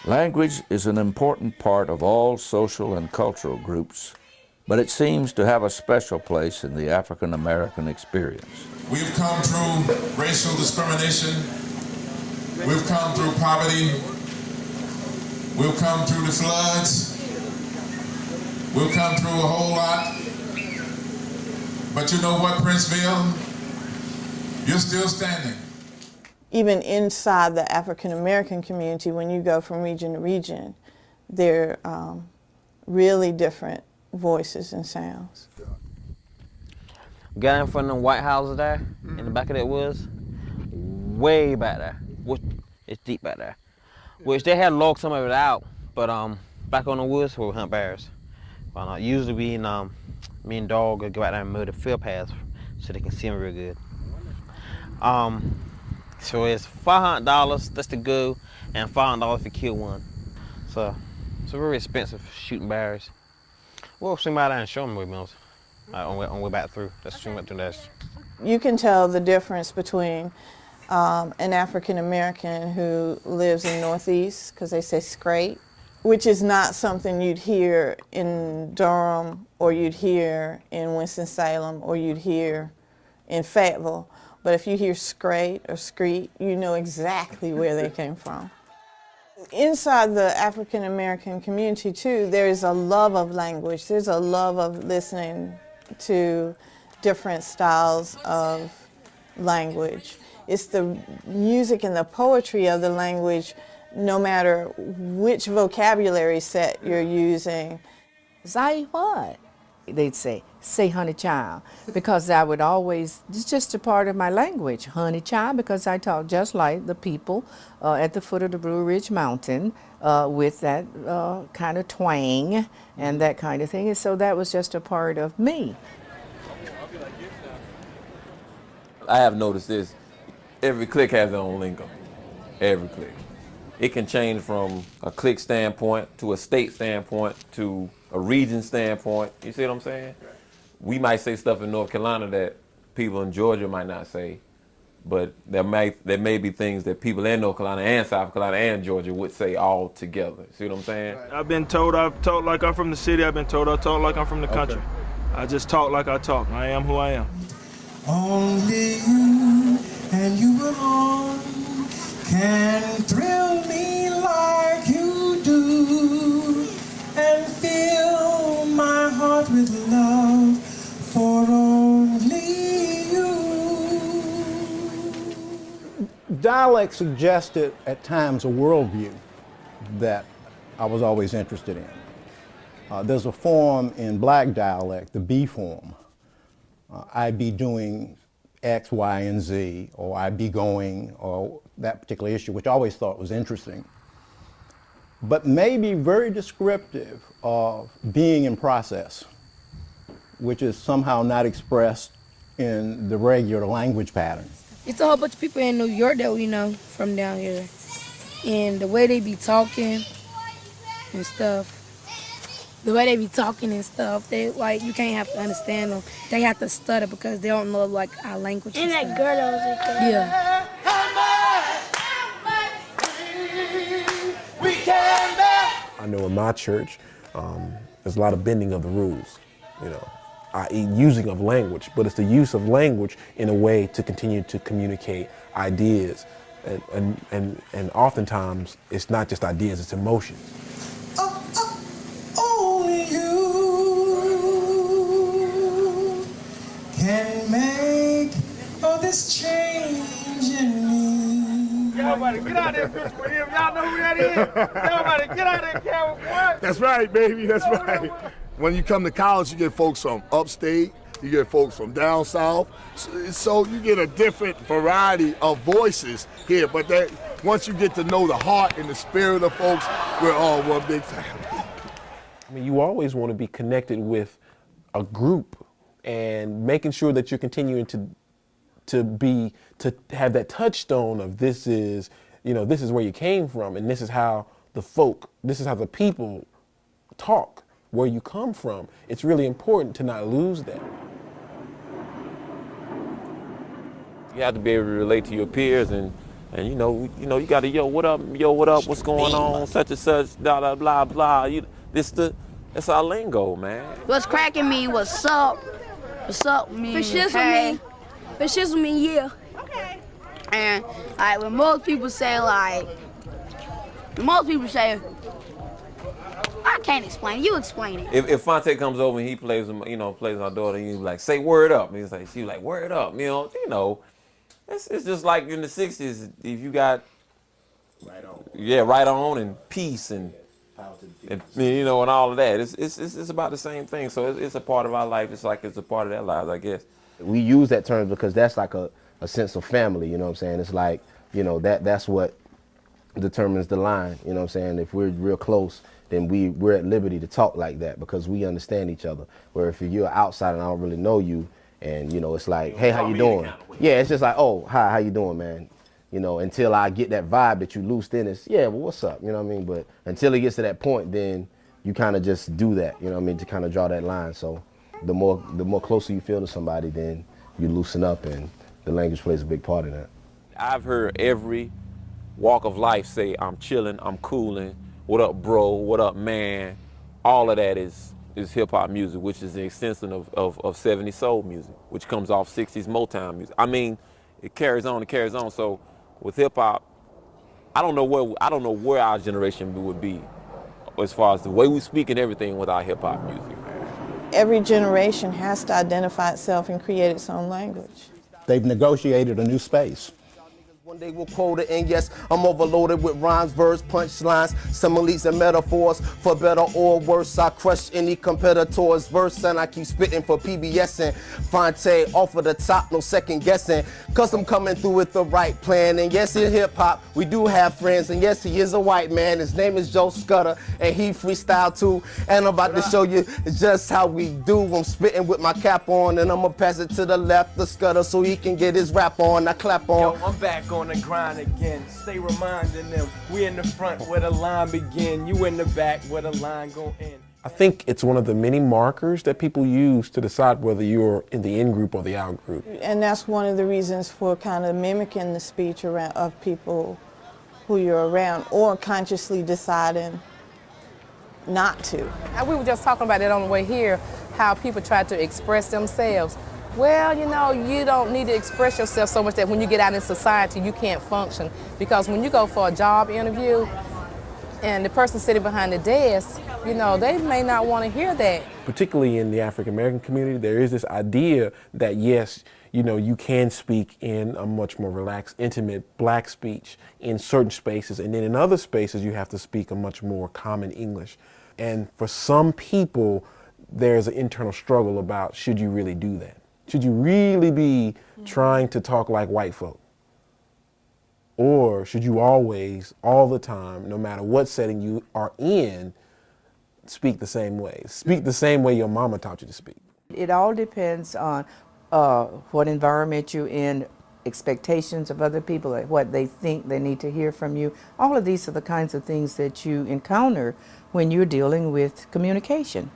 Language is an important part of all social and cultural groups, but it seems to have a special place in the African American experience. We've come through racial discrimination. We've come through poverty. We've come through the floods. We've come through a whole lot. But you know what, Princeville? You're still standing. Even inside the African American community, when you go from region to region, there are really different voices and sounds. Got in front of the White House there, in the back of that woods, way back there. It's deep back there. Which they had logged some of it out, but back on the woods where we hunt bears. Usually me and Dog would go out there and mow the field paths so they can see them real good. So it's $500 that's to go, and $500 to kill one. So it's very expensive shooting bears. We'll swing by there and show them where mills on way back through. Let's swing back through this. You can tell the difference between an African American who lives in Northeast, because they say scrape, which is not something you'd hear in Durham or you'd hear in Winston-Salem or you'd hear in Fayetteville. But if you hear scrape or screet, you know exactly where they came from. Inside the African American community too, there is a love of language. There's a love of listening to different styles of language. It's the music and the poetry of the language, no matter which vocabulary set you're using. Say what? They'd say honey child, because I would always, it's just a part of my language, honey child, because I talk just like the people at the foot of the Blue Ridge Mountain with that kind of twang and that kind of thing. And so that was just a part of me. I have noticed this. Every clique has their own lingo. Every clique. It can change from a clique standpoint to a state standpoint to a region standpoint. You see what I'm saying? We might say stuff in North Carolina that people in Georgia might not say, but there may be things that people in North Carolina and South Carolina and Georgia would say all together. See what I'm saying? I've been told I've talked like I'm from the city. I've been told I talk like I'm from the country. I just talk like I talk. I am who I am. Only you and you alone can thrill me like you do and fill my heart with love for only you. Dialect suggested at times a worldview that I was always interested in. There's a form in black dialect, the B form. I'd be doing X, Y, and Z, or I'd be going, or that particular issue, which I always thought was interesting, but maybe very descriptive of being in process, which is somehow not expressed in the regular language pattern. It's a whole bunch of people in New York that we know from down here, and the way they be talking and stuff, they like, you can't have to understand them. They have to stutter because they don't know like our language. And that girl that was like that. Yeah. I know in my church, there's a lot of bending of the rules, i.e. using of language, but it's the use of language in a way to continue to communicate ideas. And oftentimes, it's not just ideas, it's emotions. Only you can make all this change in me. Y'all better get out of there, bitch, with him. Y'all know who that is. Y'all better get out of there, Calvin, boy. That's right, baby, that's right. When you come to college, you get folks from upstate, you get folks from down south, so you get a different variety of voices here, but once you get to know the heart and the spirit of folks, we're all one big family. I mean, you always want to be connected with a group and making sure that you're continuing to have that touchstone of this is where you came from, and this is how the people talk, where you come from. It's really important to not lose that. You have to be able to relate to your peers and And you got to yo, what up, what's going on, such and such, blah blah blah blah. It's our lingo, man. What's cracking me? What's up? What's up mean? For shizzle mean yeah. Okay. And like when most people say I can't explain. You explain it. If Fonte comes over and he plays our daughter, and he's like, say word up. And she's like, word up. It's just like in the '60s. If you got right on, and peace and all of that. It's about the same thing. So it's a part of our life. It's like it's a part of their lives, I guess. We use that term because that's like a sense of family. You know what I'm saying? It's like that's what determines the line. You know what I'm saying? If we're real close, then we're at liberty to talk like that because we understand each other. Where if you're outside and I don't really know you, and it's like, hey, how you doing? Yeah, it's just like, oh, hi, how you doing, man? Until I get that vibe that you loosed in, it's, yeah, well, what's up? You know what I mean? But until it gets to that point, then you kind of just do that, you know what I mean, to kind of draw that line. So the more closer you feel to somebody, then you loosen up, and the language plays a big part in that. I've heard every walk of life say, I'm chilling, I'm cooling, what up, bro, what up, man. All of that is hip-hop music, which is the extension of 70s soul music, which comes off 60s Motown music. I mean, it carries on. So with hip-hop, I don't know where our generation would be as far as the way we speak and everything with our hip-hop music, man. Every generation has to identify itself and create its own language. They've negotiated a new space. One day we'll quote it, and yes, I'm overloaded with rhymes, verbs, punchlines, similes, and metaphors. For better or worse, I crush any competitor's verse, and I keep spitting for PBS and Fonte off of the top, no second guessing. Cause I'm coming through with the right plan. And yes, in hip hop, we do have friends, and yes, he is a white man. His name is Joe Scudder, and he freestyle too. And I'm about to show you just how we do. I'm spitting with my cap on, and I'm gonna pass it to the left, the Scudder, so he can get his rap on. I clap on. Yo, I'm back on the grind again. Stay reminding them we in the front where the line begin. You in the back where the line go in. I think it's one of the many markers that people use to decide whether you're in the in group or the out group. And that's one of the reasons for kind of mimicking the speech of people who you're around, or consciously deciding not to. And we were just talking about it on the way here, how people try to express themselves. Well, you don't need to express yourself so much that when you get out in society, you can't function. Because when you go for a job interview and the person sitting behind the desk, they may not want to hear that. Particularly in the African American community, there is this idea that yes, you can speak in a much more relaxed, intimate black speech in certain spaces, and then in other spaces you have to speak a much more common English. And for some people, there's an internal struggle about, should you really do that? Should you really be trying to talk like white folk? Or should you always, all the time, no matter what setting you are in, speak the same way? Speak the same way your mama taught you to speak. It all depends on what environment you're in, expectations of other people, what they think they need to hear from you. All of these are the kinds of things that you encounter when you're dealing with communication.